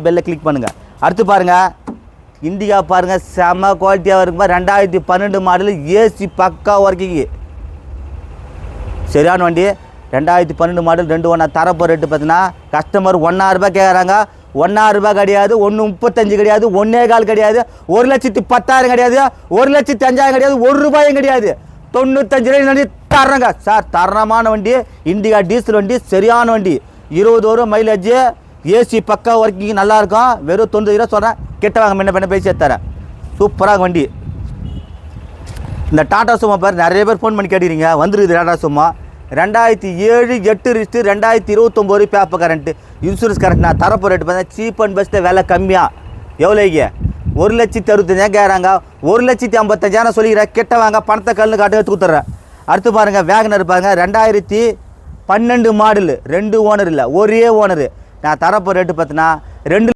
பெல்லை கிளிக் பண்ணுங்கள். அடுத்து பாருங்கள், இண்டிகா பாருங்கள், செம்ம குவாலிட்டியாக இருக்குமா. 2012 மாடல், ஏசி பக்கா ஒர்க்கிங்கு, சரியான வண்டி. 2012 மாடல் 2 ஒன்றா தரப்போ ரேட்டு பார்த்தீங்கன்னா கஸ்டமர் 1000 ரூபாய் கேட்குறாங்க. 1000 ரூபாய் கிடையாது, 135 கிடையாது, 1.25 கிடையாது, 1,10,000 கிடையாது, 1,05,000 கிடையாது, 1 ரூபாயும் கிடையாது, 95 ரூபாய் தர்றேங்க சார். தரமான வண்டி, இண்டிகா டீசல் வண்டி, சரியான வண்டி. 20 வரும் மைலேஜ், ஏசி பக்கா ஒர்க்கிங் நல்லாயிருக்கும். வெறும் 90 ரூபா சொல்கிறேன், கெட்ட வாங்க முன்ன பண்ண பேசி தரேன். சூப்பராக வண்டி. இந்த டாடா சும்மா பாரு, நிறைய பேர் ஃபோன் பண்ணி கேட்டுக்கிறீங்க. வந்துருக்குது டாடா சும்மா 2007 8 wrist 2029 paper current, insurance current. நான் தரப்போ ரேட்டு பார்த்தா சீப் அண்ட் பெஸ்ட்டு, விலை கம்மியாக. எவ்வளோங்க? 1,65,000 கேட்குறாங்க. 1,55,000 சொல்லிக்கிறேன். கெட்ட வாங்க, பணத்தை கல்லு காட்டு எடுத்து கொடுத்துட்றேன். அடுத்து பாருங்கள், வேகனர் பாருங்கள், 2012 மாடலு, 2 ஓனர் இல்லை, ஒரே ஓனரு. நான் தரப்போ ரேட்டு பார்த்தீங்கன்னா 2